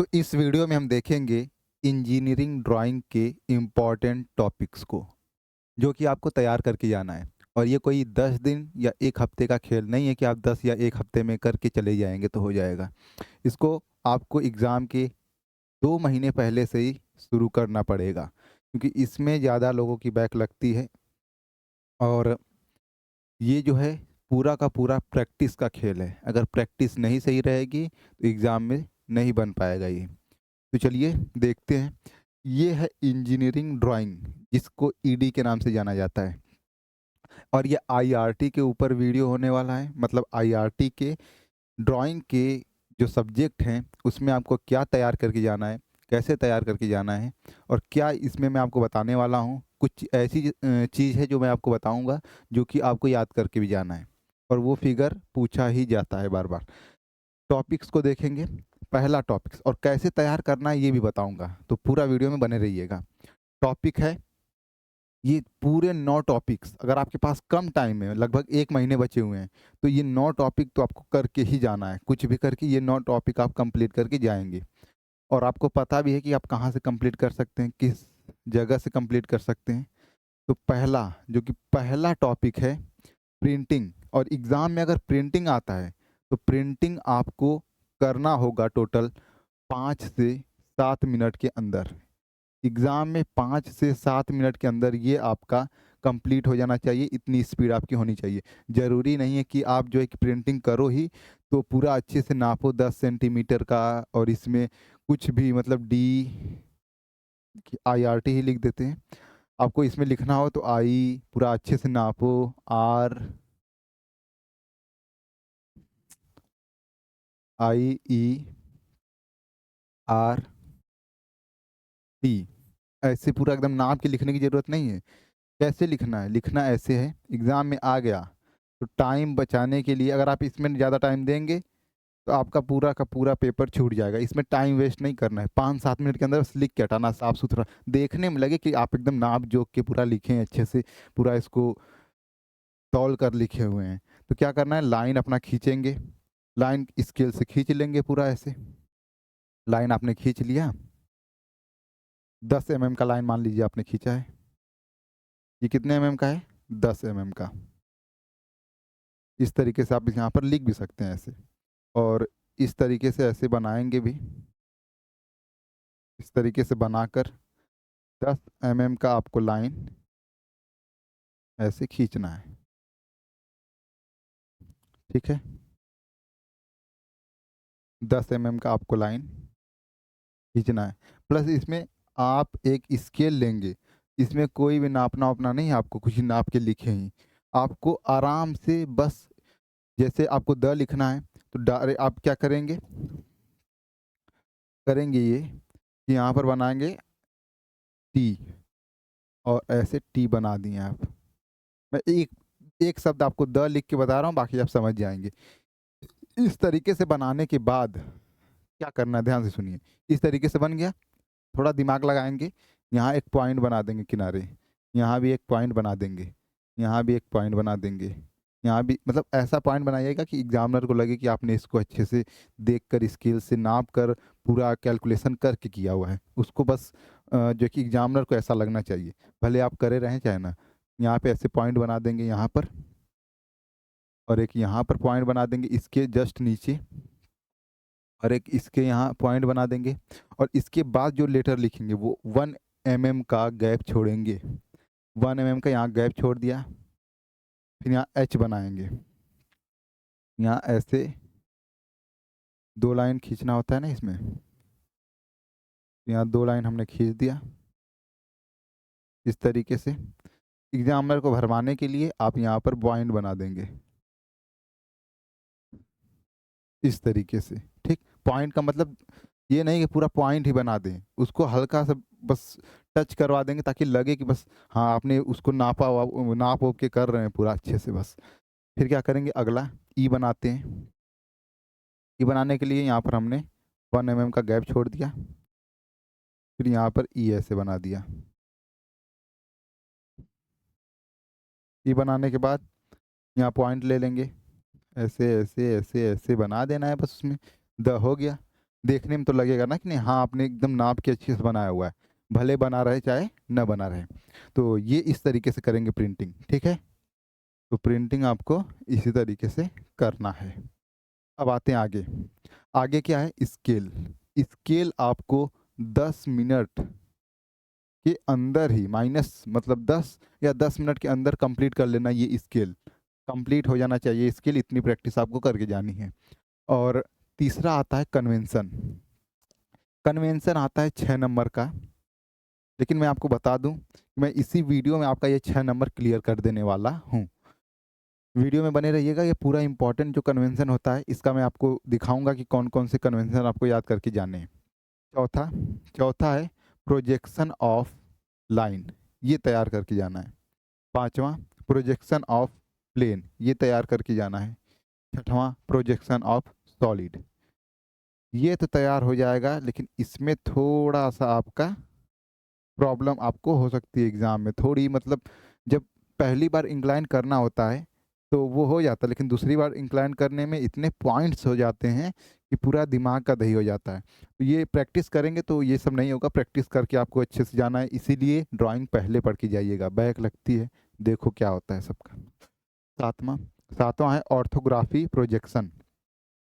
तो इस वीडियो में हम देखेंगे इंजीनियरिंग ड्राइंग के इम्पॉर्टेंट टॉपिक्स को, जो कि आपको तैयार करके जाना है। और ये कोई 10 दिन या 1 हफ्ते का खेल नहीं है कि आप 10 या 1 हफ्ते में करके चले जाएंगे तो हो जाएगा। इसको आपको एग्ज़ाम के 2 महीने पहले से ही शुरू करना पड़ेगा, क्योंकि इसमें ज़्यादा लोगों की बैक लगती है। और ये जो है पूरा का पूरा प्रैक्टिस का खेल है। अगर प्रैक्टिस नहीं सही रहेगी तो एग्ज़ाम में नहीं बन पाएगा ये। तो चलिए देखते हैं। ये है इंजीनियरिंग ड्राइंग, जिसको ईडी के नाम से जाना जाता है। और ये आईआरटी के ऊपर वीडियो होने वाला है। मतलब आईआरटी के ड्राइंग के जो सब्जेक्ट हैं उसमें आपको क्या तैयार करके जाना है, कैसे तैयार करके जाना है, और क्या इसमें मैं आपको बताने वाला हूँ। कुछ ऐसी चीज़ है जो मैं आपको बताऊँगा, जो कि आपको याद करके भी जाना है। और वो फिगर पूछा ही जाता है बार बार। टॉपिक्स को देखेंगे। पहला टॉपिक्स और कैसे तैयार करना है ये भी बताऊंगा, तो पूरा वीडियो में बने रहिएगा। टॉपिक है ये पूरे 9 टॉपिक्स। अगर आपके पास कम टाइम है, लगभग 1 महीने बचे हुए हैं, तो ये 9 टॉपिक तो आपको करके ही जाना है। कुछ भी करके ये 9 टॉपिक आप कंप्लीट करके जाएंगे। और आपको पता भी है कि आप कहाँ से कंप्लीट कर सकते हैं, किस जगह से कंप्लीट कर सकते हैं। तो पहला जो कि पहला टॉपिक है प्रिंटिंग। और एग्ज़ाम में अगर प्रिंटिंग आता है तो प्रिंटिंग आपको करना होगा टोटल 5 से 7 मिनट के अंदर। एग्ज़ाम में 5 से 7 मिनट के अंदर ये आपका कंप्लीट हो जाना चाहिए। इतनी स्पीड आपकी होनी चाहिए। ज़रूरी नहीं है कि आप जो है कि प्रिंटिंग करो ही तो पूरा अच्छे से नापो 10 सेंटीमीटर का, और इसमें कुछ भी मतलब डी आईआरटी ही लिख देते हैं। आपको इसमें लिखना हो तो आई पूरा अच्छे से नापो, R I E R T, ऐसे पूरा एकदम नाप के लिखने की ज़रूरत नहीं है। कैसे लिखना है? लिखना ऐसे है, एग्ज़ाम में आ गया तो टाइम बचाने के लिए अगर आप इसमें ज़्यादा टाइम देंगे तो आपका पूरा का पूरा पेपर छूट जाएगा। इसमें टाइम वेस्ट नहीं करना है। 5-7 मिनट के अंदर बस लिख के हटाना, साफ-सुथरा। देखने में लगे कि आप एकदम नाप-जोख के पूरा लिखे हैं अच्छे से, पूरा इसको तौल कर लिखे हुए हैं। तो क्या करना है, लाइन अपना खींचेंगे, लाइन स्केल से खींच लेंगे पूरा ऐसे। लाइन आपने खींच लिया, 10 एमएम का लाइन मान लीजिए आपने खींचा है। ये कितने एमएम का है? 10 एमएम का। इस तरीके से आप यहाँ पर लिख भी सकते हैं ऐसे। और इस तरीके से ऐसे बनाएँगे भी। इस तरीके से बनाकर 10 एमएम का आपको लाइन ऐसे खींचना है। ठीक है? 10 एमएम का आपको लाइन खींचना है। प्लस इसमें आप एक स्केल लेंगे। इसमें कोई भी नापना-वापना नहीं है, आपको कुछ नाप के लिखे ही। आपको आराम से बस जैसे आपको द लिखना है तो डायरे आप क्या करेंगे? करेंगे ये कि यहाँ पर बनाएँगे टी, और ऐसे टी बना दिए आप। मैं एक एक शब्द आपको द लिख के बता रहा हूँ, बाकी आप समझ जाएँगे। इस तरीके से बनाने के बाद क्या करना है, ध्यान से सुनिए। इस तरीके से बन गया, थोड़ा दिमाग लगाएँगे, यहाँ एक पॉइंट बना देंगे किनारे, यहाँ भी एक पॉइंट बना देंगे, यहाँ भी एक पॉइंट बना देंगे, यहाँ भी, मतलब ऐसा पॉइंट बनाइएगा कि एग्ज़ामिनर को लगे कि आपने इसको अच्छे से देखकर, स्केल से नाप कर, पूरा कैलकुलेशन करके किया हुआ है। उसको बस जो कि एग्ज़ामिनर को ऐसा लगना चाहिए, भले आप करे रहें चाहे ना। यहाँ पे ऐसे पॉइंट बना देंगे यहाँ पर, और एक यहाँ पर पॉइंट बना देंगे इसके जस्ट नीचे, और एक इसके यहाँ पॉइंट बना देंगे। और इसके बाद जो लेटर लिखेंगे वो 1 एमएम का गैप छोड़ेंगे। 1 एमएम का यहाँ गैप छोड़ दिया, फिर यहाँ एच बनाएँगे। यहाँ ऐसे 2 लाइन खींचना होता है ना इसमें, यहाँ 2 लाइन हमने खींच दिया। इस तरीके से एग्ज़ामिनर को भरमाने के लिए आप यहाँ पर पॉइंट बना देंगे, इस तरीके से, ठीक? पॉइंट का मतलब ये नहीं कि पूरा पॉइंट ही बना दें, उसको हल्का-सा बस टच करवा देंगे ताकि लगे कि बस हाँ, आपने उसको नाप-वाप के कर रहे हैं पूरा अच्छे से बस। फिर क्या करेंगे, अगला ई बनाते हैं। ई बनाने के लिए यहाँ पर हमने 1 एमएम का गैप छोड़ दिया, फिर यहाँ पर ई ऐसे बना दिया। ई बनाने के बाद यहाँ पॉइंट ले लेंगे, ऐसे, ऐसे, ऐसे, ऐसे बना देना है बस उसमें, द हो गया। देखने में तो लगेगा ना कि नहीं, हाँ, आपने एकदम नाप के अच्छे से बनाया हुआ है, भले बना रहे चाहे न बना रहे। तो ये इस तरीके से करेंगे प्रिंटिंग, ठीक है? तो प्रिंटिंग आपको इसी तरीके से करना है। अब आते हैं आगे। आगे क्या है? स्केल। स्केल आपको 10 मिनट के अंदर ही, माइनस मतलब 10 या 10 मिनट के अंदर कंप्लीट कर लेना, ये स्केल कंप्लीट हो जाना चाहिए। स्केल इतनी प्रैक्टिस आपको करके जानी है। और तीसरा आता है कन्वेंशन। कन्वेंशन आता है 6 नंबर का, लेकिन मैं आपको बता दूं कि मैं इसी वीडियो में आपका ये 6 नंबर क्लियर कर देने वाला हूँ। वीडियो में बने रहिएगा, ये पूरा इंपॉर्टेंट जो कन्वेंशन होता है इसका मैं आपको दिखाऊंगा कि कौन कौन से कन्वेंशन आपको याद करके जाने हैं। चौथा चौथा है प्रोजेक्शन ऑफ लाइन, ये तैयार करके जाना है। पांचवा प्रोजेक्शन ऑफ प्लेन, ये तैयार करके जाना है। छठवां प्रोजेक्शन ऑफ सॉलिड। ये तो तैयार हो जाएगा, लेकिन इसमें थोड़ा सा आपका प्रॉब्लम आपको हो सकती है एग्जाम में थोड़ी, मतलब जब पहली बार इंक्लाइन करना होता है तो वो हो जाता है, लेकिन दूसरी बार इंक्लाइन करने में इतने पॉइंट्स हो जाते हैं कि पूरा दिमाग का दही हो जाता है। तो ये प्रैक्टिस करेंगे तो ये सब नहीं होगा, प्रैक्टिस करके आपको अच्छे से जाना है, इसीलिए ड्राइंग पहले पढ़ के जाइएगा, बैक लगती है, देखो क्या होता है सबका। सातवां सातवां है ऑर्थोग्राफी प्रोजेक्शन,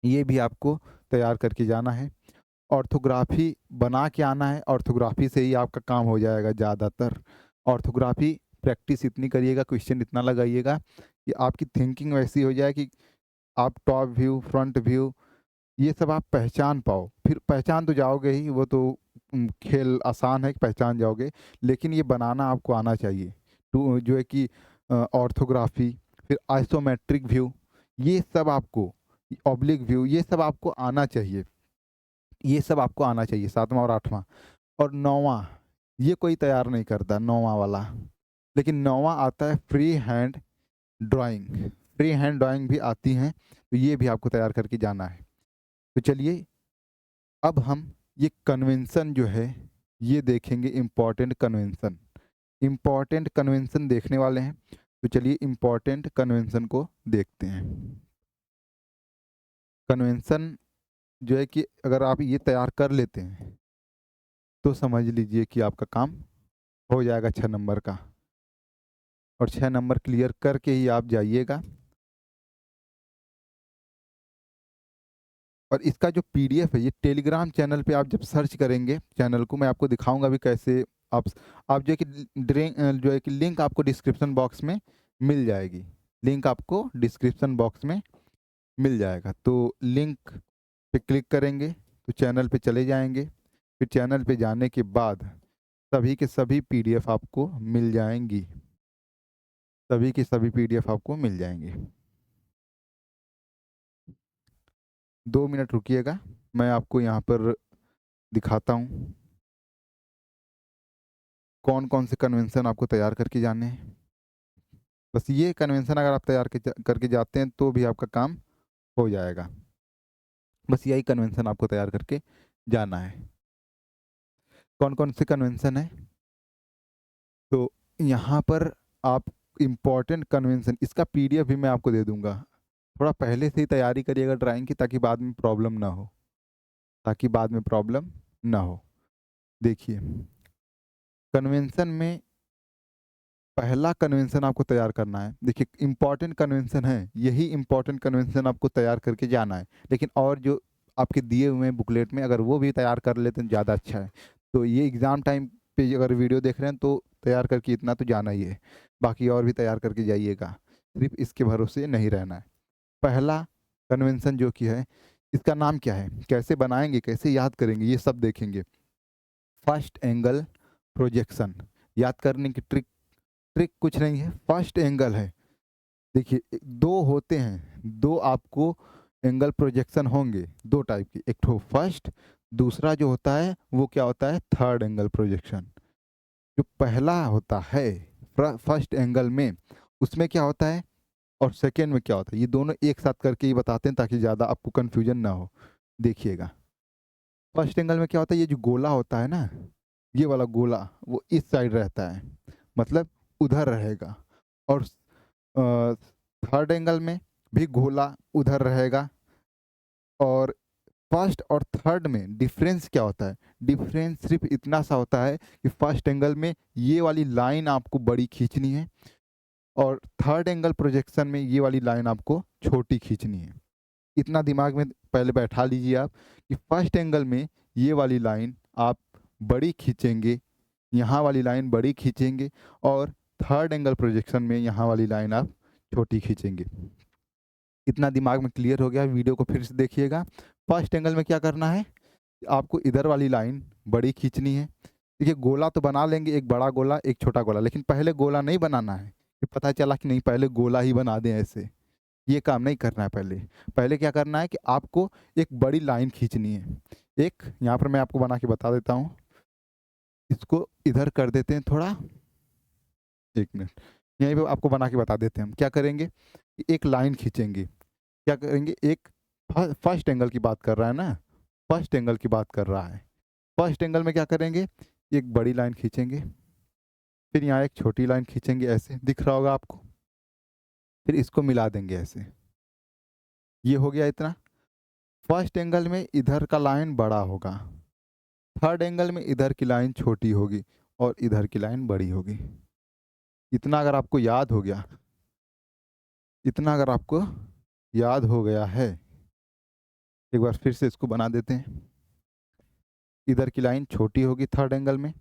ये भी आपको तैयार करके जाना है। ऑर्थोग्राफी बना के आना है, ऑर्थोग्राफी से ही आपका काम हो जाएगा ज़्यादातर। ऑर्थोग्राफी प्रैक्टिस इतनी करिएगा, क्वेश्चन इतना लगाइएगा कि आपकी थिंकिंग वैसी हो जाए कि आप टॉप व्यू, फ्रंट व्यू, ये सब आप पहचान पाओ। फिर पहचान तो जाओगे ही, वो तो खेल आसान है कि पहचान जाओगे, लेकिन ये बनाना आपको आना चाहिए। टू जो है कि ऑर्थोग्राफी, फिर आइसोमेट्रिक व्यू, ये सब आपको, ऑब्लिक व्यू, ये सब आपको आना चाहिए। ये सब आपको आना चाहिए, सातवां और आठवां। और नौवां, ये कोई तैयार नहीं करता नौवां वाला, लेकिन नौवां आता है free hand drawing. Free hand drawing भी आती हैं, तो ये भी आपको तैयार करके जाना है। तो चलिए अब हम ये कन्वेंशन जो है ये देखेंगे, इम्पॉर्टेंट कन्वेंशन। इम्पॉर्टेंट कन्वेंशन देखने वाले हैं, तो चलिए इम्पॉर्टेंट कन्वेंशन को देखते हैं। कन्वेंशन जो है कि अगर आप ये तैयार कर लेते हैं तो समझ लीजिए कि आपका काम हो जाएगा 6 नंबर का। और 6 नंबर क्लियर करके ही आप जाइएगा। और इसका जो पीडीएफ है ये टेलीग्राम चैनल पे आप जब सर्च करेंगे, चैनल को मैं आपको दिखाऊंगा भी कैसे आप जो है कि जो है कि लिंक आपको डिस्क्रिप्शन बॉक्स में मिल जाएगी। लिंक आपको डिस्क्रिप्शन बॉक्स में मिल जाएगा, तो लिंक पे क्लिक करेंगे तो चैनल पे चले जाएंगे। फिर चैनल पे जाने के बाद सभी के सभी पीडीएफ आपको मिल जाएंगी, सभी की सभी पीडीएफ आपको मिल जाएंगी। 2 मिनट रुकिएगा, मैं आपको यहाँ पर दिखाता हूँ कौन कौन से कन्वेंशन आपको तैयार करके जाने हैं। बस ये कन्वेंशन अगर आप तैयार करके जाते हैं तो भी आपका काम हो जाएगा। बस यही कन्वेंशन आपको तैयार करके जाना है। कौन कौन से कन्वेंशन है? तो यहाँ पर आप इम्पॉर्टेंट कन्वेंशन, इसका पीडीएफ भी मैं आपको दे दूंगा। थोड़ा पहले से ही तैयारी करिएगा ड्राइंग की, ताकि बाद में प्रॉब्लम ना हो, ताकि बाद में प्रॉब्लम ना हो। देखिए कन्वेंशन में पहला कन्वेंशन आपको तैयार करना है। देखिए इंपॉर्टेंट कन्वेंशन है, यही इंपॉर्टेंट कन्वेंशन आपको तैयार करके जाना है, लेकिन और जो आपके दिए हुए हैं बुकलेट में अगर वो भी तैयार कर लेते हैं ज़्यादा अच्छा है। तो ये एग्ज़ाम टाइम पे अगर वीडियो देख रहे हैं तो तैयार करके इतना तो जाना ही है, बाकी और भी तैयार करके जाइएगा, सिर्फ इसके भरोसे नहीं रहना है। पहला कन्वेंशन जो कि है, इसका नाम क्या है, कैसे बनाएंगे, कैसे याद करेंगे, ये सब देखेंगे। फर्स्ट एंगल प्रोजेक्शन, याद करने की ट्रिक कुछ नहीं है, फर्स्ट एंगल है। देखिए दो होते हैं, दो आपको एंगल प्रोजेक्शन होंगे, दो टाइप की, एक तो फर्स्ट, दूसरा जो होता है वो क्या होता है, थर्ड एंगल प्रोजेक्शन। जो पहला होता है फर्स्ट एंगल में, उसमें क्या होता है और सेकेंड में क्या होता है, ये दोनों एक साथ करके ही बताते हैं ताकि ज़्यादा आपको कन्फ्यूजन ना हो। देखिएगा फर्स्ट एंगल में क्या होता है, ये जो गोला होता है ना, ये वाला गोला वो इस साइड रहता है, मतलब उधर रहेगा। और थर्ड एंगल में भी गोला उधर रहेगा, और फर्स्ट और थर्ड में डिफरेंस क्या होता है? डिफरेंस सिर्फ इतना सा होता है कि फर्स्ट एंगल में ये वाली लाइन आपको बड़ी खींचनी है और थर्ड एंगल प्रोजेक्शन में ये वाली लाइन आपको छोटी खींचनी है। इतना दिमाग में पहले बैठा लीजिए आप कि फर्स्ट एंगल में ये वाली लाइन आप बड़ी खींचेंगे, यहाँ वाली लाइन बड़ी खींचेंगे और थर्ड एंगल प्रोजेक्शन में यहाँ वाली लाइन आप छोटी खींचेंगे। इतना दिमाग में क्लियर हो गया? वीडियो को फिर से देखिएगा। फर्स्ट एंगल में क्या करना है, आपको इधर वाली लाइन बड़ी खींचनी है। देखिए गोला तो बना लेंगे, एक बड़ा गोला एक छोटा गोला, लेकिन पहले गोला नहीं बनाना है कि पता चला कि नहीं पहले गोला ही बना दें ऐसे, ये काम नहीं करना है। पहले पहले क्या करना है कि आपको एक बड़ी लाइन खींचनी है। एक यहाँ पर मैं आपको बना के बता देता हूँ, इसको इधर कर देते हैं थोड़ा, एक मिनट, यहीं पे आपको बना के बता देते हैं हम क्या करेंगे कि एक लाइन खींचेंगे। क्या करेंगे, एक फर्स्ट एंगल की बात कर रहा है ना, फर्स्ट एंगल की बात कर रहा है। फर्स्ट एंगल में क्या करेंगे, एक बड़ी लाइन खींचेंगे, फिर यहाँ एक छोटी लाइन खींचेंगे, ऐसे दिख रहा होगा आपको, फिर इसको मिला देंगे ऐसे। ये हो गया इतना। फर्स्ट एंगल में इधर का लाइन बड़ा होगा, थर्ड एंगल में इधर की लाइन छोटी होगी और इधर की लाइन बड़ी होगी। इतना अगर आपको याद हो गया, इतना अगर आपको याद हो गया है, एक बार फिर से इसको बना देते हैं। इधर की लाइन छोटी होगी थर्ड एंगल में,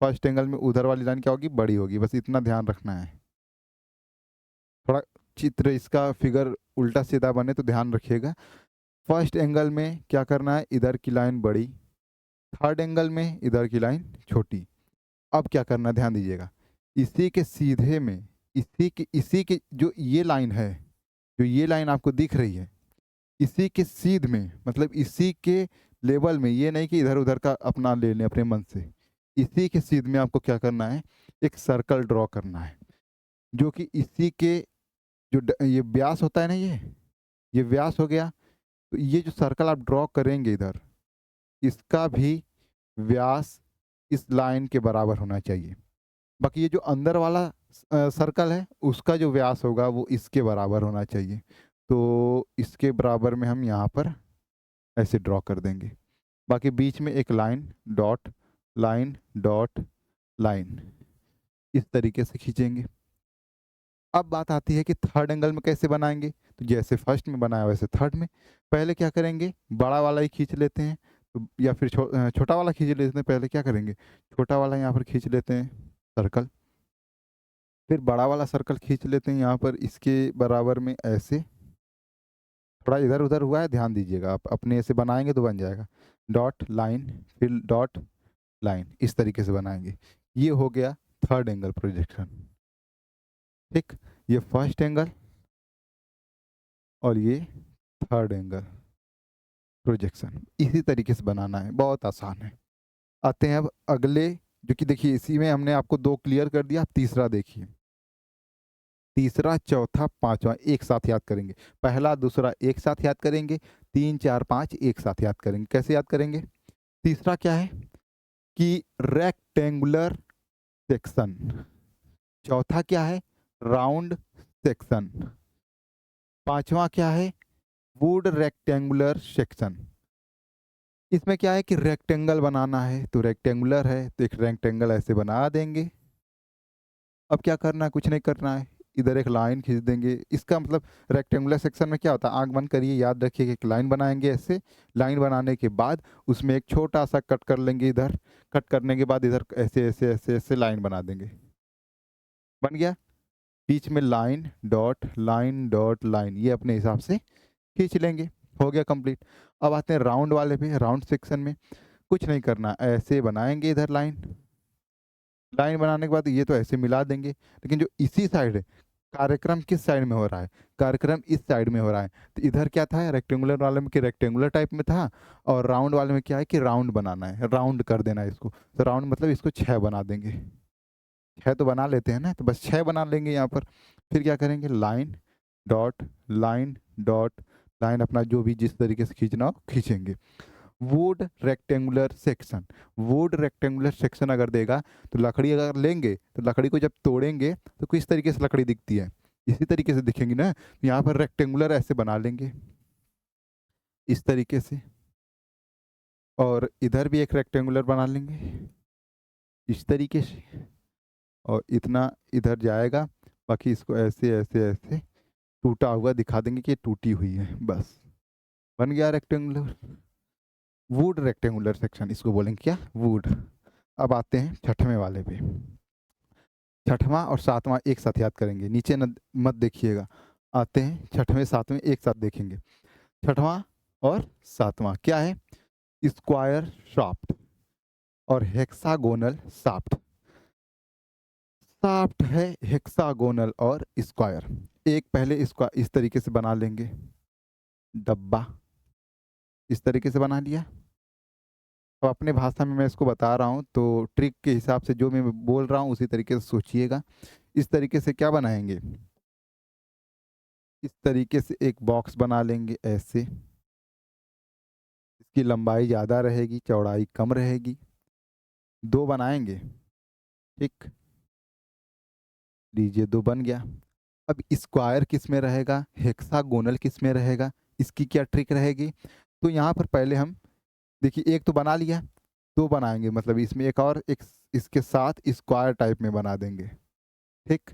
फर्स्ट एंगल में उधर वाली लाइन क्या होगी, बड़ी होगी। बस इतना ध्यान रखना है। थोड़ा चित्र इसका फिगर उल्टा सीधा बने तो ध्यान रखिएगा। फर्स्ट एंगल में क्या करना है, इधर की लाइन बड़ी, थर्ड एंगल में इधर की लाइन छोटी। अब क्या करना है, ध्यान दीजिएगा, इसी के सीधे में, इसी के जो ये लाइन है, जो ये लाइन आपको दिख रही है, इसी के सीध में, मतलब इसी के लेवल में, ये नहीं कि इधर उधर का अपना ले लें अपने मन से, इसी के सीध में आपको क्या करना है, एक सर्कल ड्रॉ करना है, जो कि इसी के जो ये व्यास होता है ना, ये व्यास हो गया। तो ये जो सर्कल आप ड्रॉ करेंगे इधर, इसका भी व्यास इस लाइन के बराबर होना चाहिए। बाकी ये जो अंदर वाला सर्कल है, उसका जो व्यास होगा वो इसके बराबर होना चाहिए। तो इसके बराबर में हम यहाँ पर ऐसे ड्रॉ कर देंगे। बाकी बीच में एक line dot line dot line, इस तरीके से खींचेंगे। अब बात आती है कि थर्ड एंगल में कैसे बनाएंगे। तो जैसे फर्स्ट में बनाया वैसे थर्ड में पहले क्या करेंगे, बड़ा वाला ही खींच लेते हैं, तो या फिर छोटा वाला खींच लेते हैं। पहले क्या करेंगे, छोटा वाला यहाँ पर खींच लेते हैं सर्कल, फिर बड़ा वाला सर्कल खींच लेते हैं यहाँ पर इसके बराबर में ऐसे। थोड़ा इधर उधर हुआ है, ध्यान दीजिएगा, आप अपने ऐसे बनाएंगे तो बन जाएगा। डॉट लाइन फिर डॉट लाइन, इस तरीके से बनाएंगे। ये हो गया थर्ड एंगल प्रोजेक्शन। ठीक, ये फर्स्ट एंगल और ये थर्ड एंगल प्रोजेक्शन, इसी तरीके से बनाना है, बहुत आसान है। आते हैं अब अगले, जो कि देखिए इसी में हमने आपको दो क्लियर कर दिया। तीसरा देखिए, तीसरा चौथा पांचवा एक साथ याद करेंगे। पहला दूसरा एक साथ याद करेंगे, 3 4 5 एक साथ याद करेंगे। कैसे याद करेंगे, तीसरा क्या है कि रेक्टेंगुलर सेक्शन, चौथा क्या है, राउंड सेक्शन, पांचवा क्या है, वुड रेक्टेंगुलर सेक्शन। इसमें क्या है कि रेक्टेंगल बनाना है, तो रेक्टेंगुलर है तो एक रेक्टेंगल ऐसे बना देंगे। अब क्या करना है, कुछ नहीं करना है, इधर एक लाइन खींच देंगे। इसका मतलब रेक्टेंगुलर सेक्शन में क्या होता है, आंख बंद करिए, याद रखिए कि एक लाइन बनाएंगे ऐसे। लाइन बनाने के बाद उसमें एक छोटा सा कट कर लेंगे, इधर कट करने के बाद इधर ऐसे ऐसे ऐसे ऐसे लाइन बना देंगे। बन गया, बीच में line dot line dot line, ये अपने हिसाब से खींच लेंगे। हो गया कंप्लीट। अब आते हैं राउंड वाले पे, राउंड सेक्शन में कुछ नहीं करना, ऐसे बनाएंगे इधर लाइन। लाइन बनाने के बाद ये तो ऐसे मिला देंगे, लेकिन जो इसी साइड है, कार्यक्रम किस साइड में हो रहा है, कार्यक्रम इस साइड में हो रहा है। तो इधर क्या था, रेक्टेंगुलर वाले में कि रेक्टेंगुलर टाइप में था, और राउंड वाले में क्या है कि राउंड बनाना है, राउंड कर देना है इसको। तो राउंड मतलब इसको 6 बना देंगे। 6 तो बना लेते हैं ना, तो बस 6 बना लेंगे यहाँ पर। फिर क्या करेंगे, line dot line dot line, अपना जो भी जिस तरीके से खींचना हो खींचेंगे। Would rectangular section, would rectangular section अगर देगा तो लकड़ी अगर लेंगे तो लकड़ी को जब तोड़ेंगे तो किस तरीके से लकड़ी दिखती है, इसी तरीके से दिखेंगी ना। यहाँ पर रेक्टेंगुलर ऐसे बना लेंगे इस तरीके से। और इधर भी एक रेक्टेंगुलर बना लेंगे इस तरीके से, और इतना इधर जाएगा, बाकी इसको ऐसे ऐसे ऐसे टूटा हुआ दिखा देंगे कि ये टूटी हुई है, बस बन गया रेक्टेंगुलर। वुड रेक्टेंगुलर सेक्शन इसको बोलेंगे, क्या, वुड। अब आते हैं छठवें वाले पे। छठवां और सातवां एक साथ याद करेंगे, नीचे न मत देखिएगा। आते हैं छठवें सातवें एक साथ देखेंगे। छठवां और सातवां क्या है? स्क्वायर शाफ्ट और हेक्सागोनल शाफ्ट। शाफ्ट है हेक्सागोनल और स्क्वायर। एक पहले इसका इस तरीके से बना लेंगे, डब्बा इस तरीके से बना लिया। अब अपने भाषा में मैं इसको बता रहा हूँ, तो ट्रिक के हिसाब से जो मैं बोल रहा हूँ उसी तरीके से सोचिएगा। इस तरीके से क्या बनाएंगे, इस तरीके से एक बॉक्स बना लेंगे ऐसे। इसकी लंबाई ज़्यादा रहेगी, चौड़ाई कम रहेगी। दो बनाएंगे, ठीक, लीजिए दो बन गया। अब स्क्वायर किस में रहेगा, हेक्सागोनल किस में रहेगा, इसकी क्या ट्रिक रहेगी? तो यहाँ पर पहले हम देखिए, एक तो बना लिया, दो बनाएंगे, मतलब इसमें एक और एक इसके साथ स्क्वायर टाइप में बना देंगे, ठीक,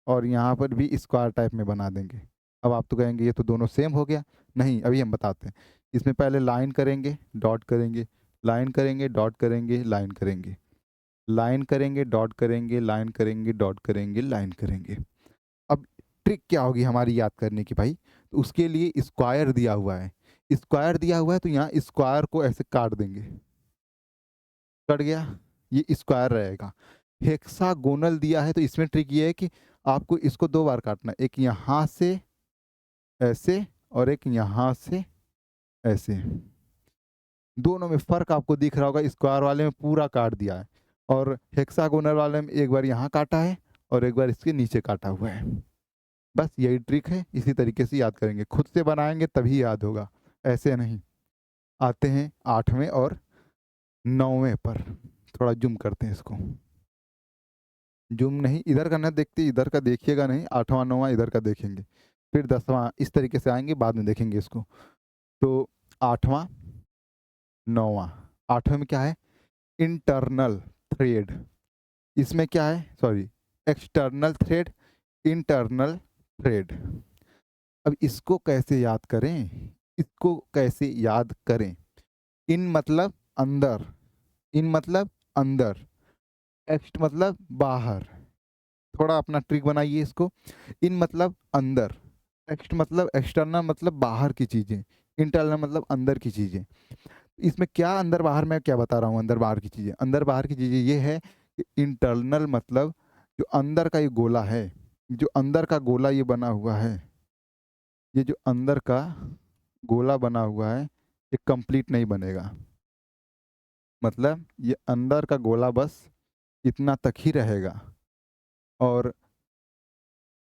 और यहाँ पर भी स्क्वायर टाइप में बना देंगे। अब आप तो कहेंगे ये तो दोनों सेम हो गया। नहीं, अभी हम बताते हैं। इसमें पहले लाइन करेंगे, डॉट करेंगे, लाइन करेंगे, डॉट करेंगे, लाइन करेंगे, लाइन करेंगे, डॉट करेंगे, लाइन करेंगे, डॉट करेंगे, लाइन करेंगे। अब ट्रिक क्या होगी हमारी याद करने की भाई? तो उसके लिए स्क्वायर दिया हुआ है, स्क्वायर दिया हुआ है तो यहाँ स्क्वायर को ऐसे काट देंगे, कट गया, ये स्क्वायर रहेगा। हेक्सागोनल दिया है तो इसमें ट्रिक ये है कि आपको इसको दो बार काटना, एक यहाँ से ऐसे और एक यहाँ से ऐसे। दोनों में फर्क आपको दिख रहा होगा, स्क्वायर वाले में पूरा काट दिया है और हेक्सागोनल वाले में एक बार यहाँ काटा है और एक बार इसके नीचे काटा हुआ है। बस यही ट्रिक है, इसी तरीके से याद करेंगे, खुद से बनाएंगे तभी याद होगा, ऐसे नहीं। आते हैं आठवें और नौवें पर, थोड़ा जूम करते हैं इसको। जूम नहीं, इधर का ना देखते, इधर का देखिएगा नहीं, आठवां नौवां इधर का देखेंगे, फिर दसवां इस तरीके से आएंगे, बाद में देखेंगे इसको। तो आठवां नौवां, आठवें में क्या है, इंटरनल थ्रेड। इसमें क्या है, sorry, external thread, internal thread. अब इसको कैसे याद करें, इसको कैसे याद करें? इन मतलब अंदर, इन मतलब अंदर, एक्स्ट मतलब बाहर। थोड़ा अपना ट्रिक बनाइए इसको। इन मतलब अंदर, एक्स्ट मतलब एक्सटर्नल मतलब बाहर की चीज़ें, इंटरनल मतलब अंदर की चीज़ें। इसमें क्या अंदर बाहर, मैं क्या बता रहा हूँ, अंदर बाहर की चीज़ें, अंदर बाहर की चीज़ें ये है कि इंटरनल मतलब जो अंदर का ये गोला है, जो अंदर का गोला ये बना हुआ है, ये जो अंदर का गोला बना हुआ है ये कंप्लीट नहीं बनेगा। मतलब ये अंदर का गोला बस इतना तक ही रहेगा। और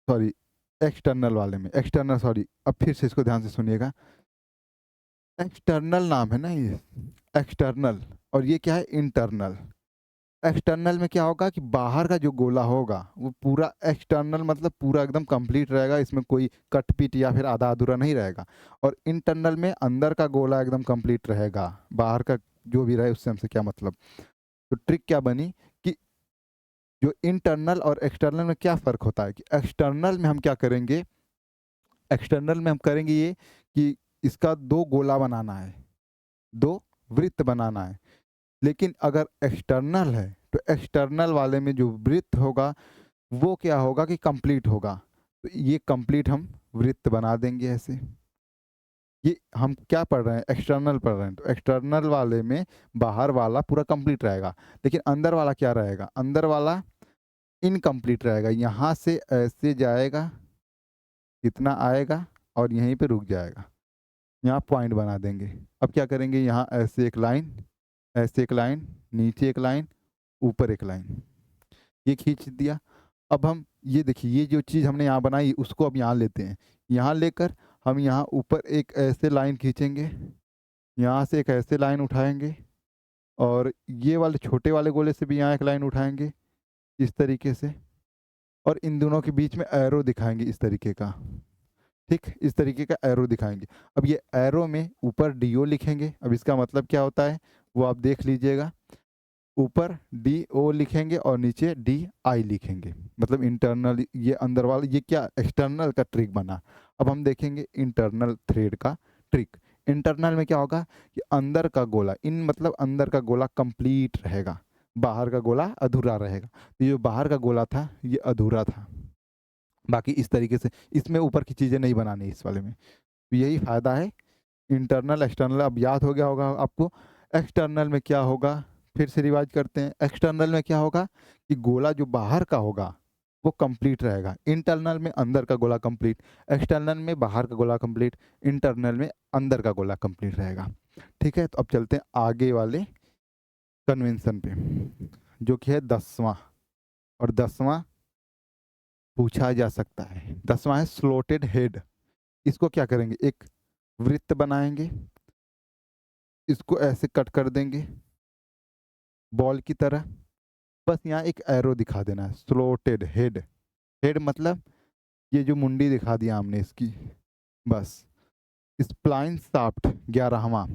सॉरी, एक्सटर्नल वाले में, एक्सटर्नल, सॉरी, अब फिर से इसको ध्यान से सुनिएगा। एक्सटर्नल नाम है ना ये, एक्सटर्नल, और ये क्या है, इंटरनल। एक्सटर्नल में क्या होगा कि बाहर का जो गोला होगा वो पूरा एक्सटर्नल मतलब पूरा एकदम कंप्लीट रहेगा, इसमें कोई कट पीट या फिर आधा अधूरा नहीं रहेगा। और इंटरनल में अंदर का गोला एकदम कंप्लीट रहेगा, बाहर का जो भी रहे उससे हमसे क्या मतलब। तो ट्रिक क्या बनी कि जो इंटरनल और एक्सटर्नल में क्या फ़र्क होता है कि एक्सटर्नल में हम क्या करेंगे, एक्सटर्नल में हम करेंगे ये कि इसका दो गोला बनाना है, दो वृत्त बनाना है। लेकिन अगर एक्सटर्नल है तो एक्सटर्नल वाले में जो वृत्त होगा वो क्या होगा कि कंप्लीट होगा। तो ये कंप्लीट हम वृत्त बना देंगे ऐसे। ये हम क्या पढ़ रहे हैं, एक्सटर्नल पढ़ रहे हैं, तो एक्सटर्नल वाले में बाहर वाला पूरा कंप्लीट रहेगा, लेकिन अंदर वाला क्या रहेगा, अंदर वाला इनकम्प्लीट रहेगा। यहाँ से ऐसे जाएगा, इतना आएगा और यहीं पे रुक जाएगा, यहाँ पॉइंट बना देंगे। अब क्या करेंगे, यहाँ ऐसे एक लाइन, ऐसे एक लाइन, नीचे एक लाइन, ऊपर एक लाइन, ये खींच दिया। अब हम ये देखिए, ये जो चीज़ हमने यहाँ बनाई उसको अब यहाँ लेते हैं, यहाँ लेकर हम यहाँ ऊपर एक ऐसे लाइन खींचेंगे, यहाँ से एक ऐसे लाइन उठाएंगे और ये वाले छोटे वाले गोले से भी यहाँ एक लाइन उठाएंगे इस तरीके से, और इन दोनों के बीच में एरो दिखाएंगे इस तरीके का, ठीक, इस तरीके का एरो दिखाएंगे। अब ये एरो में ऊपर डीओ लिखेंगे। अब इसका मतलब क्या होता है, वो आप देख लीजिएगा। ऊपर डी ओ लिखेंगे और नीचे डी आई लिखेंगे, मतलब इंटरनल, ये अंदर वाला, ये क्या एक्सटर्नल का ट्रिक बना। अब हम देखेंगे इंटरनल थ्रेड का ट्रिक। इंटरनल में क्या होगा कि अंदर का गोला, इन मतलब अंदर का गोला कंप्लीट रहेगा, बाहर का गोला अधूरा रहेगा। तो ये जो बाहर का गोला था ये अधूरा था। बाकी इस तरीके से इसमें ऊपर की चीज़ें नहीं बनानी इस वाले में। तो यही फ़ायदा है इंटरनल एक्सटर्नल। अब याद हो गया होगा आपको एक्सटर्नल में क्या होगा। फिर से रिवाइज करते हैं। एक्सटर्नल में क्या होगा कि गोला जो बाहर का होगा वो कंप्लीट रहेगा। इंटरनल में अंदर का गोला कंप्लीट, एक्सटर्नल में बाहर का गोला कंप्लीट, इंटरनल में अंदर का गोला कंप्लीट रहेगा। ठीक है, तो अब चलते हैं आगे वाले कन्वेंशन पे, जो कि है 10वां। और 10वां पूछा जा सकता है। 10वां है स्लोटेड हेड। इसको क्या करेंगे, एक वृत्त बनाएंगे, इसको ऐसे कट कर देंगे बॉल की तरह। बस यहाँ एक एरो दिखा देना है, स्लोटेड हेड। हेड मतलब ये जो मुंडी दिखा दिया हमने इसकी, बस। स्प्लाइन शाफ्ट 11वां,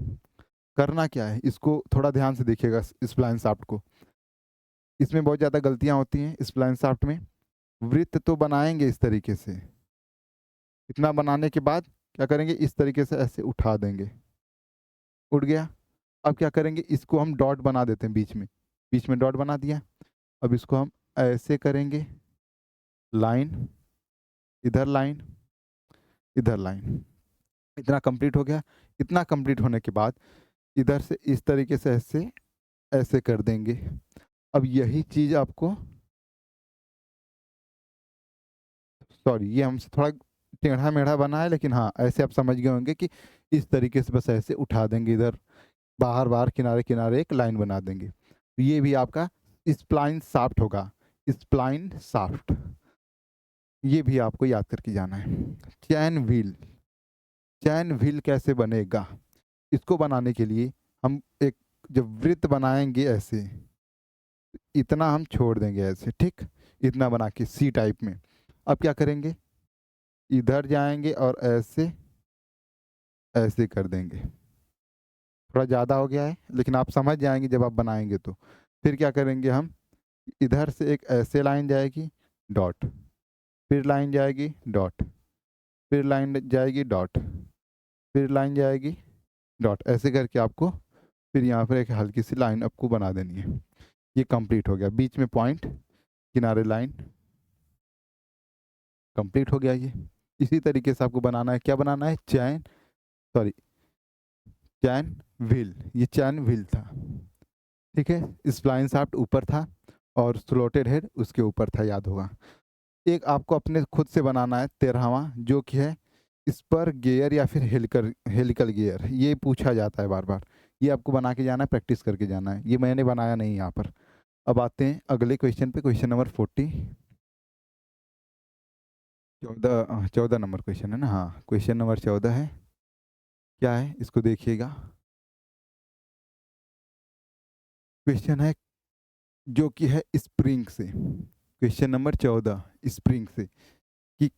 करना क्या है, इसको थोड़ा ध्यान से देखिएगा स्प्लाइन शाफ्ट को। इसमें बहुत ज़्यादा गलतियाँ होती हैं स्प्लाइन शाफ्ट में। वृत्त तो बनाएंगे इस तरीके से, इतना बनाने के बाद क्या करेंगे, इस तरीके से ऐसे उठा देंगे, उठ गया। अब क्या करेंगे, इसको हम डॉट बना देते हैं बीच में, बीच में डॉट बना दिया। अब इसको हम ऐसे करेंगे, लाइन, इधर लाइन, इधर लाइन। इतना कंप्लीट हो गया। इतना कंप्लीट होने के बाद इधर से इस तरीके से ऐसे ऐसे कर देंगे। अब यही चीज़ आपको, सॉरी ये हमसे थोड़ा टेढ़ा मेढ़ा बना है, लेकिन हाँ ऐसे आप समझ गए होंगे कि इस तरीके से बस ऐसे उठा देंगे, इधर बाहर बाहर किनारे किनारे एक लाइन बना देंगे। तो ये भी आपका स्प्लाइन शाफ्ट होगा, स्प्लाइन शाफ्ट। ये भी आपको याद करके जाना है। चैन व्हील, चैन व्हील कैसे बनेगा, इसको बनाने के लिए हम एक जब वृत्त बनाएंगे ऐसे, इतना हम छोड़ देंगे ऐसे, ठीक, इतना बना के सी टाइप में। अब क्या करेंगे, इधर जाएंगे और ऐसे ऐसे कर देंगे। थोड़ा ज़्यादा हो गया है लेकिन आप समझ जाएंगे जब आप बनाएंगे तो। फिर क्या करेंगे हम, इधर से एक ऐसे लाइन जाएगी डॉट, फिर लाइन जाएगी डॉट, फिर लाइन जाएगी डॉट, फिर लाइन जाएगी डॉट, ऐसे करके आपको फिर यहाँ पर एक हल्की सी लाइन आपको बना देनी है। ये कंप्लीट हो गया, बीच में पॉइंट, किनारे लाइन, कंप्लीट हो गया ये। इसी तरीके से आपको बनाना है, क्या बनाना है, चैन, सॉरी चैन व्हील। ये चैन व्हील था, ठीक है। स्प्लाइन शाफ्ट ऊपर था और स्लोटेड हेड उसके ऊपर था, याद होगा। एक आपको अपने खुद से बनाना है 13वां, जो कि है स्पर गियर या फिर हेलिकल हेलिकल गियर। ये पूछा जाता है बार बार, ये आपको बना के जाना है, प्रैक्टिस करके जाना है। ये मैंने बनाया नहीं यहाँ पर। अब आते हैं अगले क्वेश्चन पे, क्वेश्चन नंबर 40, 14 नंबर क्वेश्चन है ना, हाँ क्वेश्चन नंबर 14 है। क्या है इसको देखिएगा। क्वेश्चन है जो कि है स्प्रिंग से, क्वेश्चन नंबर 14 स्प्रिंग से, कि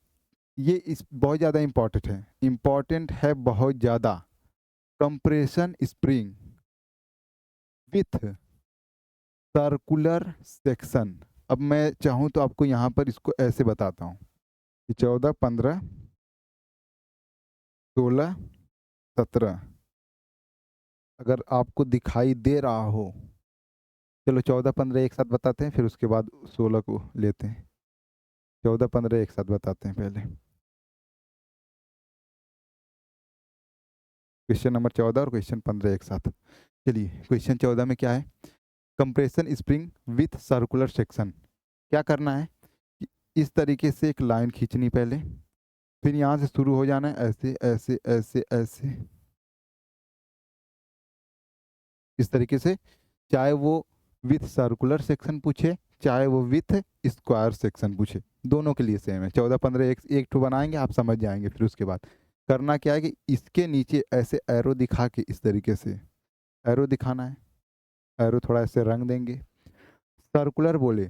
ये इस बहुत ज़्यादा इम्पॉर्टेंट है बहुत ज़्यादा। Compression spring with circular section. अब मैं चाहूँ तो आपको यहाँ पर इसको ऐसे बताता हूँ कि 14, 15, 16, 17, अगर आपको दिखाई दे रहा हो, चलो 14, 15 एक साथ बताते हैं, फिर उसके बाद 16 को लेते हैं। 14, 15 एक साथ बताते हैं पहले, क्वेश्चन नंबर 14 और क्वेश्चन 15 एक साथ। चलिए क्वेश्चन 14 में क्या है, compression spring with circular section. क्या करना है कि इस तरीके से एक लाइन खींचनी पहले, फिर यहाँ से शुरू हो जाना है ऐसे ऐसे ऐसे ऐसे, इस तरीके से। चाहे वो विथ सर्कुलर सेक्शन पूछे, चाहे वो विथ स्क्वायर सेक्शन पूछे, दोनों के लिए सेम है। 14, 15 एक ठो बनाएंगे, आप समझ जाएंगे। फिर उसके बाद करना क्या है कि इसके नीचे ऐसे एरो दिखा के, इस तरीके से एरो दिखाना है, एरो थोड़ा ऐसे रंग देंगे। सर्कुलर बोले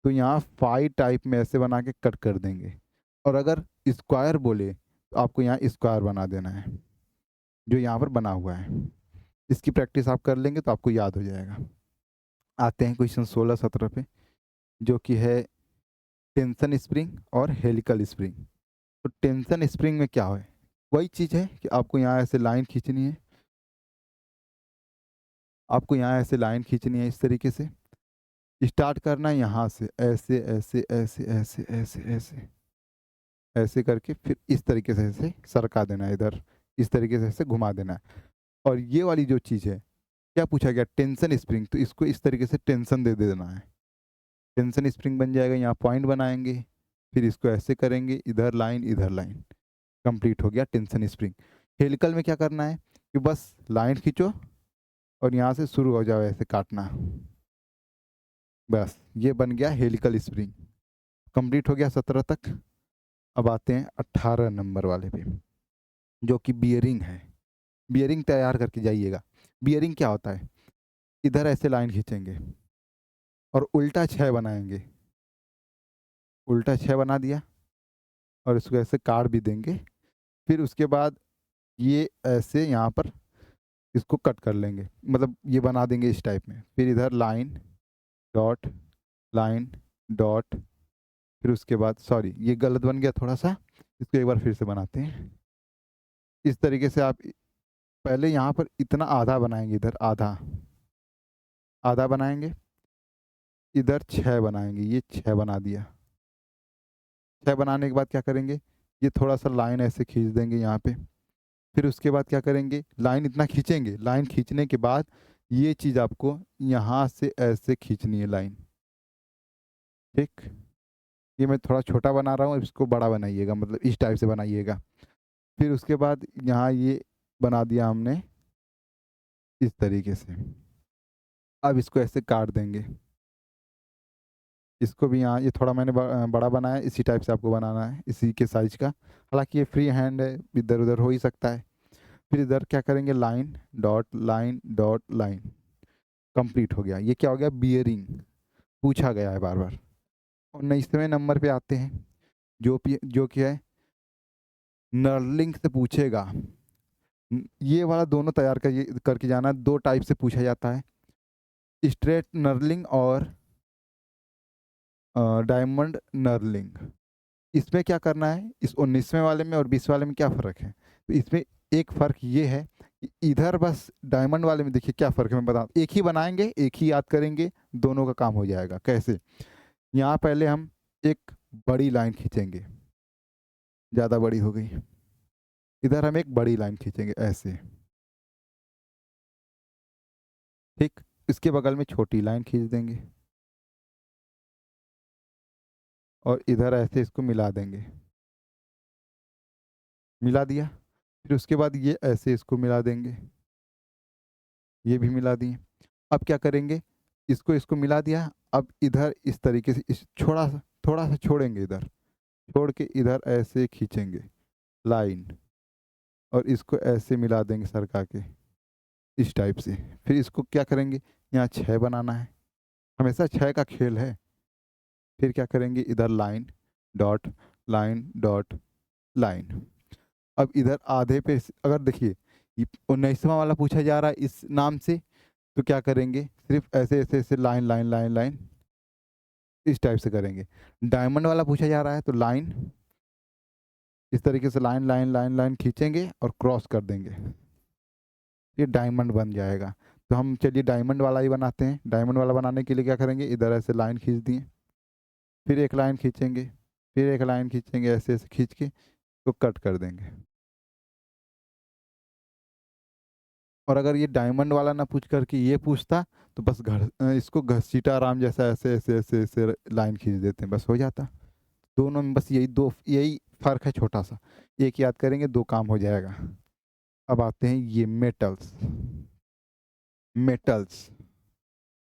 तो यहाँ फाई टाइप में ऐसे बना के कट कर देंगे, और अगर स्क्वायर बोले तो आपको यहाँ स्क्वायर बना देना है, जो यहाँ पर बना हुआ है। इसकी प्रैक्टिस आप कर लेंगे तो आपको याद हो जाएगा। आते हैं क्वेश्चन 16-17 पे, जो कि है टेंशन स्प्रिंग और हेलिकल स्प्रिंग। तो टेंशन स्प्रिंग में क्या है, वही चीज़ है कि आपको यहाँ ऐसे लाइन खींचनी है, आपको यहाँ ऐसे लाइन खींचनी है, इस तरीके से स्टार्ट करना है यहाँ से, ऐसे ऐसे ऐसे ऐसे ऐसे ऐसे ऐसे करके फिर इस तरीके से ऐसे सरका देना है इधर, इस तरीके से ऐसे घुमा देना है। और ये वाली जो चीज़ है, क्या पूछा गया, टेंशन स्प्रिंग, तो इसको इस तरीके से टेंशन दे देना है, टेंशन स्प्रिंग बन जाएगा। यहाँ पॉइंट बनाएंगे, फिर इसको ऐसे करेंगे, इधर लाइन इधर लाइन, कंप्लीट हो गया टेंशन स्प्रिंग। हेलिकल में क्या करना है कि बस लाइन खींचो और यहाँ से शुरू हो जाओ ऐसे काटना, बस ये बन गया हेलिकल स्प्रिंग। कंप्लीट हो गया 17 तक। अब आते हैं 18 नंबर वाले पे, जो कि बियरिंग है। बियरिंग तैयार करके जाइएगा। बियरिंग क्या होता है, इधर ऐसे लाइन खींचेंगे और उल्टा 6 बनाएंगे, उल्टा 6 बना दिया और इसको ऐसे काट भी देंगे। फिर उसके बाद ये ऐसे यहाँ पर इसको कट कर लेंगे, मतलब ये बना देंगे इस टाइप में। फिर इधर लाइन डॉट लाइन डॉट, फिर उसके बाद, सॉरी ये गलत बन गया थोड़ा सा, इसको एक बार फिर से बनाते हैं। इस तरीके से आप पहले यहाँ पर इतना आधा बनाएंगे, इधर आधा आधा बनाएंगे, इधर 6 बनाएंगे, ये 6 बना दिया। 6 बनाने के बाद क्या करेंगे, ये थोड़ा सा लाइन ऐसे खींच देंगे यहाँ पे। फिर उसके बाद क्या करेंगे, लाइन इतना खींचेंगे, लाइन खींचने के बाद ये चीज़ आपको यहाँ से ऐसे खींचनी है लाइन, ठीक। ये मैं थोड़ा छोटा बना रहा हूँ, इसको बड़ा बनाइएगा, मतलब इस टाइप से बनाइएगा। फिर उसके बाद यहाँ ये बना दिया हमने इस तरीके से। अब इसको ऐसे काट देंगे, इसको भी यहाँ, ये थोड़ा मैंने बड़ा बनाया, इसी टाइप से आपको बनाना है, इसी के साइज का। हालांकि ये फ्री हैंड है, इधर उधर हो ही सकता है। फिर इधर क्या करेंगे, line dot line dot line, complete हो गया। ये क्या हो गया, बियरिंग पूछा गया है बार बार। 19वें नंबर पे आते हैं, जो कि है नर्लिंग से पूछेगा। ये वाला दोनों तैयार करके जाना। दो टाइप से पूछा जाता है, स्ट्रेट नर्लिंग और डायमंड नर्लिंग। इसमें क्या करना है, इस 19वें वाले में और 20 वाले में क्या फ़र्क है, तो इसमें एक फ़र्क ये है कि इधर बस डायमंड वाले में देखिए क्या फ़र्क है, मैं बता, एक ही बनाएंगे, एक ही याद करेंगे, दोनों का काम हो जाएगा। कैसे, यहाँ पहले हम एक बड़ी लाइन खींचेंगे, ज़्यादा बड़ी हो गई, इधर हम एक बड़ी लाइन खींचेंगे ऐसे, ठीक। इसके बगल में छोटी लाइन खींच देंगे और इधर ऐसे इसको मिला देंगे, मिला दिया। फिर उसके बाद ये ऐसे इसको मिला देंगे, ये भी मिला दिए। अब क्या करेंगे, इसको इसको मिला दिया, अब इधर इस तरीके से इस थोड़ा सा छोड़ेंगे, इधर छोड़ के इधर ऐसे खींचेंगे लाइन और इसको ऐसे मिला देंगे सरका के, इस टाइप से। फिर इसको क्या करेंगे, यहाँ 6 बनाना है, हमेशा 6 का खेल है। फिर क्या करेंगे, इधर line dot line dot line. अब इधर आधे पे अगर देखिए 19वां वाला पूछा जा रहा है इस नाम से, तो क्या करेंगे, सिर्फ ऐसे ऐसे ऐसे लाइन लाइन लाइन लाइन इस टाइप से करेंगे। डायमंड वाला पूछा जा रहा है तो लाइन इस तरीके से लाइन लाइन लाइन लाइन खींचेंगे और क्रॉस कर देंगे, ये डायमंड बन जाएगा। तो हम चलिए डायमंड वाला ही बनाते हैं। डायमंड वाला बनाने के लिए क्या करेंगे, इधर ऐसे लाइन खींच दिए, फिर एक लाइन खींचेंगे, फिर एक लाइन खींचेंगे, ऐसे ऐसे खींच के तो कट कर देंगे। और अगर ये डायमंड वाला ना पूछ करके ये पूछता तो बस इसको घसीटा राम जैसा ऐसे ऐसे ऐसे ऐसे लाइन खींच देते हैं, बस हो जाता। दोनों में बस यही फर्क है छोटा सा, एक याद करेंगे दो काम हो जाएगा। अब आते हैं ये मेटल्स। मेटल्स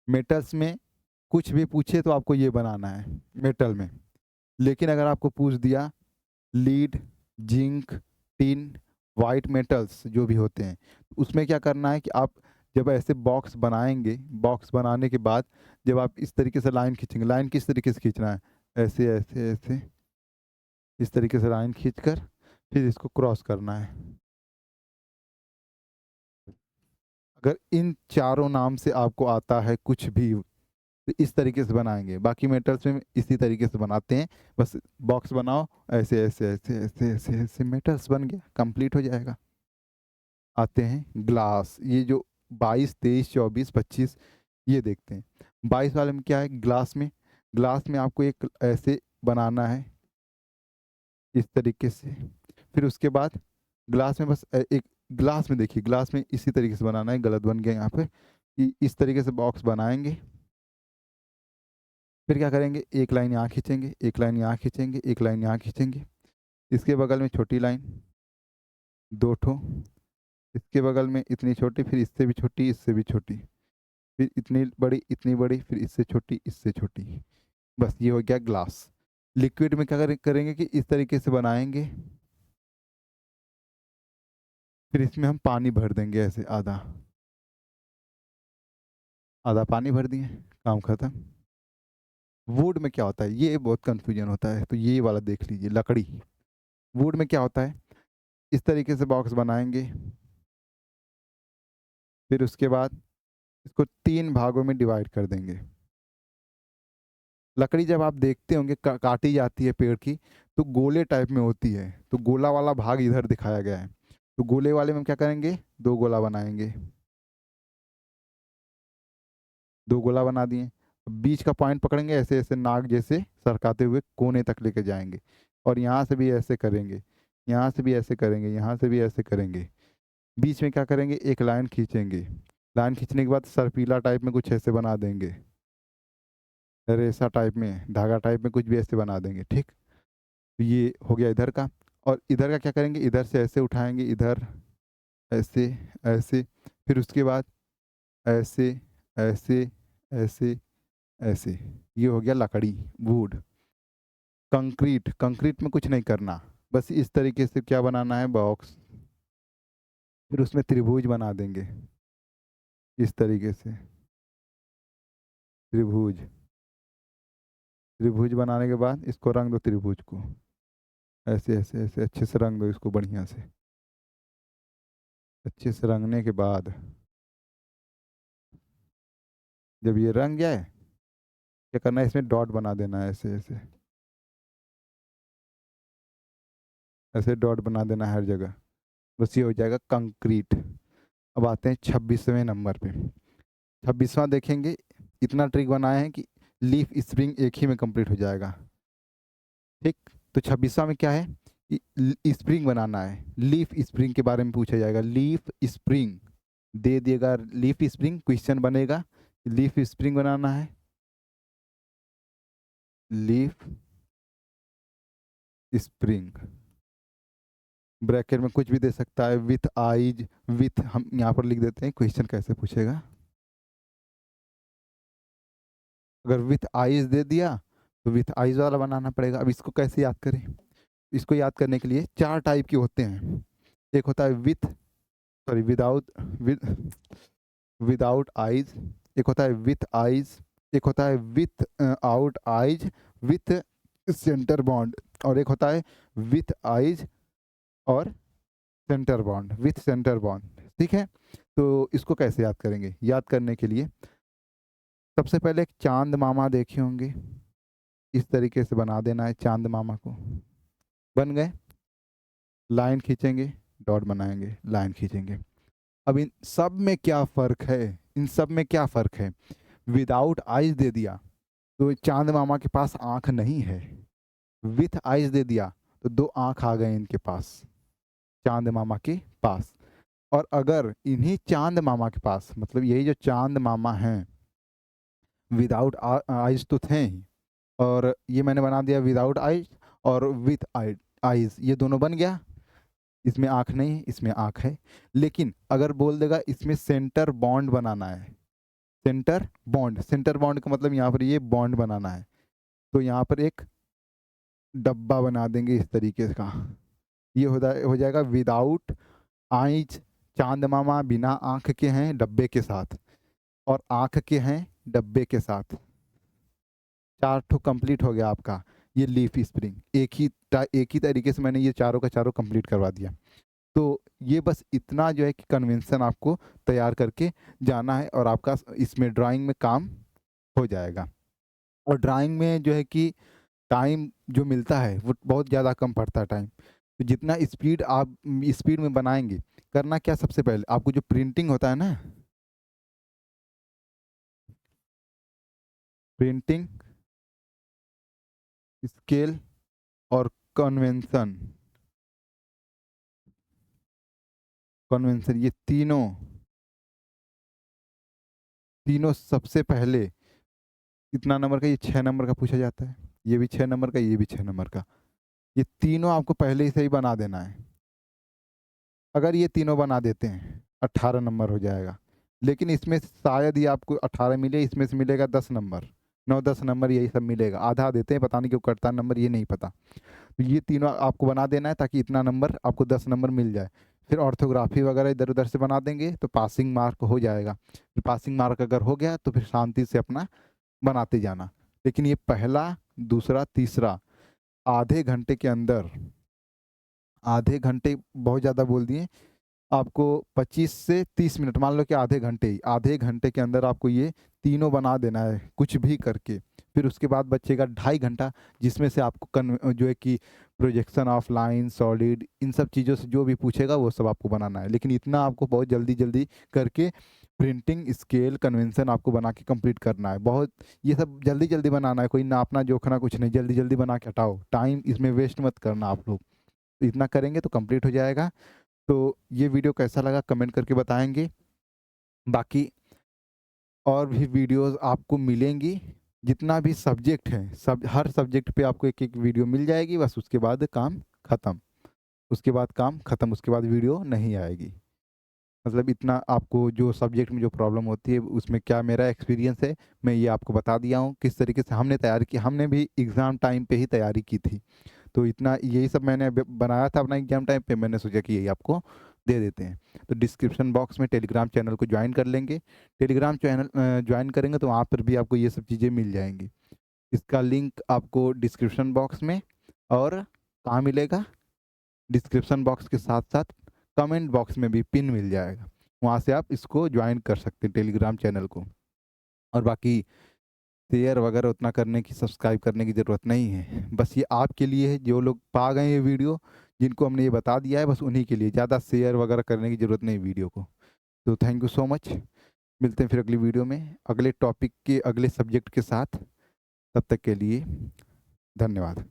मेटल्स में कुछ भी पूछे तो आपको ये बनाना है मेटल में। लेकिन अगर आपको पूछ दिया lead, zinc, tin, white metals जो भी होते हैं, उसमें क्या करना है कि आप जब ऐसे बॉक्स बनाएंगे, बॉक्स बनाने के बाद जब आप इस तरीके से लाइन खींचेंगे, लाइन किस तरीके से खींचना है, ऐसे ऐसे ऐसे इस तरीके से लाइन खींचकर फिर इसको क्रॉस करना है। अगर इन चारों नाम से आपको आता है कुछ भी, तो इस तरीके से बनाएंगे। बाकी मेटल्स में इसी तरीके से बनाते हैं। बस बॉक्स बनाओ, ऐसे ऐसे ऐसे ऐसे ऐसे ऐसे मेटल्स बन गया, कंप्लीट हो जाएगा। आते हैं ग्लास, ये जो 22, 23, 24, 25 ये देखते हैं। 22 वाले में क्या है, ग्लास में आपको एक ऐसे बनाना है इस तरीके से। फिर उसके बाद ग्लास में बस एक ग्लास में देखिए, ग्लास में इसी तरीके से बनाना है, गलत बन गया यहाँ पे। इस तरीके से बॉक्स बनाएंगे। फिर क्या करेंगे, एक लाइन यहाँ खींचेंगे, एक लाइन यहाँ खींचेंगे, एक लाइन यहाँ खींचेंगे। इसके बगल में छोटी लाइन, दो ठो। इसके बगल में इतनी छोटी, फिर इससे भी छोटी, इससे भी छोटी, फिर इतनी बड़ी, इतनी बड़ी, फिर इससे छोटी, इससे छोटी। बस ये हो गया ग्लास। लिक्विड में क्या करेंगे कि इस तरीके से बनाएंगे। फिर इसमें हम पानी भर देंगे ऐसे, आधा आधा पानी भर दिए, काम खत्म। वुड में क्या होता है, ये बहुत कंफ्यूजन होता है, तो ये वाला देख लीजिए, लकड़ी। वुड में क्या होता है, इस तरीके से बॉक्स बनाएंगे। फिर उसके बाद इसको 3 भागों में डिवाइड कर देंगे। लकड़ी जब आप देखते होंगे काटी जाती है पेड़ की, तो गोले टाइप में होती है, तो गोला वाला भाग इधर दिखाया गया है। तो गोले वाले में हम क्या करेंगे, 2 गोला बनाएंगे। 2 गोला बना दिए। अब बीच का पॉइंट पकड़ेंगे, ऐसे ऐसे नाक जैसे सरकाते हुए कोने तक लेके जाएंगे। और यहाँ से भी ऐसे करेंगे, यहाँ से भी ऐसे करेंगे, यहाँ से भी ऐसे करेंगे। बीच में क्या करेंगे, एक लाइन खींचेंगे। लाइन खींचने के बाद सर्पीला टाइप में कुछ ऐसे बना देंगे, रेसा टाइप में, धागा टाइप में कुछ भी ऐसे बना देंगे, ठीक। तो ये हो गया इधर का। और इधर का क्या करेंगे, इधर से ऐसे उठाएंगे, इधर ऐसे ऐसे। फिर उसके बाद ऐसे ऐसे ऐसे ऐसे। ये हो गया लकड़ी, वुड। कंक्रीट, कंक्रीट में कुछ नहीं करना, बस इस तरीके से क्या बनाना है, बॉक्स। फिर उसमें त्रिभुज बना देंगे इस तरीके से, त्रिभुज। त्रिभुज बनाने के बाद इसको रंग दो, त्रिभुज को ऐसे ऐसे ऐसे अच्छे से रंग दो इसको, बढ़िया से। अच्छे से रंगने के बाद जब ये रंग जाए, क्या करना है, इसमें डॉट बना देना है, ऐसे ऐसे ऐसे डॉट बना देना है हर जगह। बस ये हो जाएगा कंक्रीट। अब आते हैं 26वें नंबर पे। 26वां देखेंगे, इतना ट्रिक बनाए हैं कि लीफ स्प्रिंग एक ही में कंप्लीट हो जाएगा, ठीक। तो 26वां में क्या है, स्प्रिंग बनाना है। लीफ स्प्रिंग के बारे में पूछा जाएगा, लीफ स्प्रिंग दे दिएगा। लीफ स्प्रिंग क्वेश्चन बनेगा, लीफ स्प्रिंग बनाना है। लीफ स्प्रिंग ब्रैकेट में कुछ भी दे सकता है, विथ आइज, विथ हम यहाँ पर लिख देते हैं, क्वेश्चन कैसे पूछेगा। अगर विथ आइज दे दिया तो विथ आइज वाला बनाना पड़ेगा। अब इसको कैसे याद करें, इसको याद करने के लिए 4 टाइप के होते हैं। एक होता है with, sorry without, without eyes. एक होता है विथ आइज। एक होता है with out eyes with centre bond. और एक होता है विथ आइज और centre bond, with centre bond, ठीक है। तो इसको कैसे याद करेंगे, याद करने के लिए सबसे पहले एक चांद मामा देखे होंगे, इस तरीके से बना देना है चांद मामा को। बन गए, लाइन खींचेंगे, डॉट बनाएंगे, लाइन खींचेंगे। अब इन सब में क्या फ़र्क है, इन सब में क्या फ़र्क है, विदाउट आइज दे दिया तो चांद मामा के पास आंख नहीं है। विथ आइज दे दिया तो 2 आंख आ गए इनके पास, चांद मामा के पास। और अगर इन्हीं चांद मामा के पास, मतलब यही जो चांद मामा हैं, विदाउट आइज तो थे ही, और ये मैंने बना दिया विदाउट आइज और विथ आइज, ये दोनों बन गया। इसमें आंख नहीं है, इसमें आंख है। लेकिन अगर बोल देगा इसमें सेंटर बॉन्ड बनाना है, सेंटर बॉन्ड, सेंटर बॉन्ड का मतलब यहाँ पर ये बॉन्ड बनाना है, तो यहाँ पर एक डब्बा बना देंगे इस तरीके का। ये हो जाएगा विदाउट आइज, चांद मामा बिना आंख के हैं डब्बे के साथ, और आंख के हैं डब्बे के साथ। 4 ठो कंप्लीट हो गया आपका ये लीफ स्प्रिंग। एक ही तरीके से मैंने ये चारों का चारों कंप्लीट करवा दिया। तो ये बस इतना जो है कि कन्वेंशन आपको तैयार करके जाना है और आपका इसमें ड्राइंग में काम हो जाएगा। और ड्राइंग में जो है कि टाइम जो मिलता है वो बहुत ज़्यादा कम पड़ता है टाइम। तो जितना स्पीड आप स्पीड में बनाएँगे, करना क्या सबसे पहले आपको जो प्रिंटिंग होता है ना, प्रिंटिंग, स्केल और कन्वेंशन, कन्वेंशन ये तीनों सबसे पहले कितना नंबर का, ये 6 नंबर का पूछा जाता है। ये भी 6 नंबर का, ये भी 6 नंबर का। ये तीनों आपको पहले से ही बना देना है। अगर ये तीनों बना देते हैं 18 नंबर हो जाएगा। लेकिन इसमें से शायद ही आपको 18 मिले, इसमें से मिलेगा 10 नंबर, 9-10 नंबर यही सब मिलेगा। आधा देते हैं, पता नहीं क्यों कटता है नंबर, ये नहीं पता। तो ये तीनों आपको बना देना है ताकि इतना नंबर आपको 10 नंबर मिल जाए। फिर ऑर्थोग्राफी वगैरह इधर-उधर से बना देंगे तो पासिंग मार्क हो जाएगा। फिर पासिंग मार्क अगर हो गया तो फिर शांति से अपना बनाते जाना। लेकिन ये पहला, दूसरा, तीसरा आधे घंटे के अंदर, आधे घंटे बहुत ज़्यादा बोल दिए, आपको 25 से 30 मिनट, मान लो कि आधे घंटे ही, आधे घंटे के अंदर आपको ये तीनों बना देना है कुछ भी करके। फिर उसके बाद बचेगा 2.5 घंटा, जिसमें से आपको जो है कि प्रोजेक्शन ऑफ लाइन, सॉलिड, इन सब चीज़ों से जो भी पूछेगा वो सब आपको बनाना है। लेकिन इतना आपको बहुत जल्दी-जल्दी करके प्रिंटिंग, स्केल, कन्वेंशन आपको बना के कंप्लीट करना है। बहुत ये सब जल्दी-जल्दी बनाना है, कोई नापना जोखना कुछ नहीं, जल्दी-जल्दी बना के हटाओ। टाइम इसमें वेस्ट मत करना आप लोग। तो इतना करेंगे तो कंप्लीट हो जाएगा। तो ये वीडियो कैसा लगा कमेंट करके बताएँगे। बाकी और भी वीडियोज़ आपको मिलेंगी, जितना भी सब्जेक्ट है, सब हर सब्जेक्ट पे आपको एक-एक वीडियो मिल जाएगी, बस उसके बाद काम खत्म। उसके बाद काम खत्म, उसके बाद वीडियो नहीं आएगी। मतलब इतना आपको जो सब्जेक्ट में जो प्रॉब्लम होती है, उसमें क्या मेरा एक्सपीरियंस है, मैं ये आपको बता दिया हूँ, किस तरीके से हमने तैयारी की। हमने भी एग्ज़ाम टाइम पे ही तैयारी की थी। तो इतना यही सब मैंने बनाया था अपना एग्जाम टाइम पे, मैंने सोचा कि यही आपको दे देते हैं। तो डिस्क्रिप्शन बॉक्स में टेलीग्राम चैनल को ज्वाइन कर लेंगे। टेलीग्राम चैनल ज्वाइन करेंगे तो वहाँ पर भी आपको ये सब चीज़ें मिल जाएंगी। इसका लिंक आपको डिस्क्रिप्शन बॉक्स में, और कहाँ मिलेगा, डिस्क्रिप्शन बॉक्स के साथ साथ कमेंट बॉक्स में भी पिन मिल जाएगा। वहाँ से आप इसको ज्वाइन कर सकते हैं टेलीग्राम चैनल को। और बाकी शेयर वगैरह उतना करने की, सब्सक्राइब करने की ज़रूरत नहीं है। बस ये आपके लिए है, जो लोग पा गए ये वीडियो, जिनको हमने ये बता दिया है, बस उन्हीं के लिए। ज़्यादा शेयर वगैरह करने की ज़रूरत नहीं वीडियो को। तो थैंक यू सो मच। मिलते हैं फिर अगली वीडियो में, अगले टॉपिक के अगले सब्जेक्ट के साथ। तब तक के लिए धन्यवाद।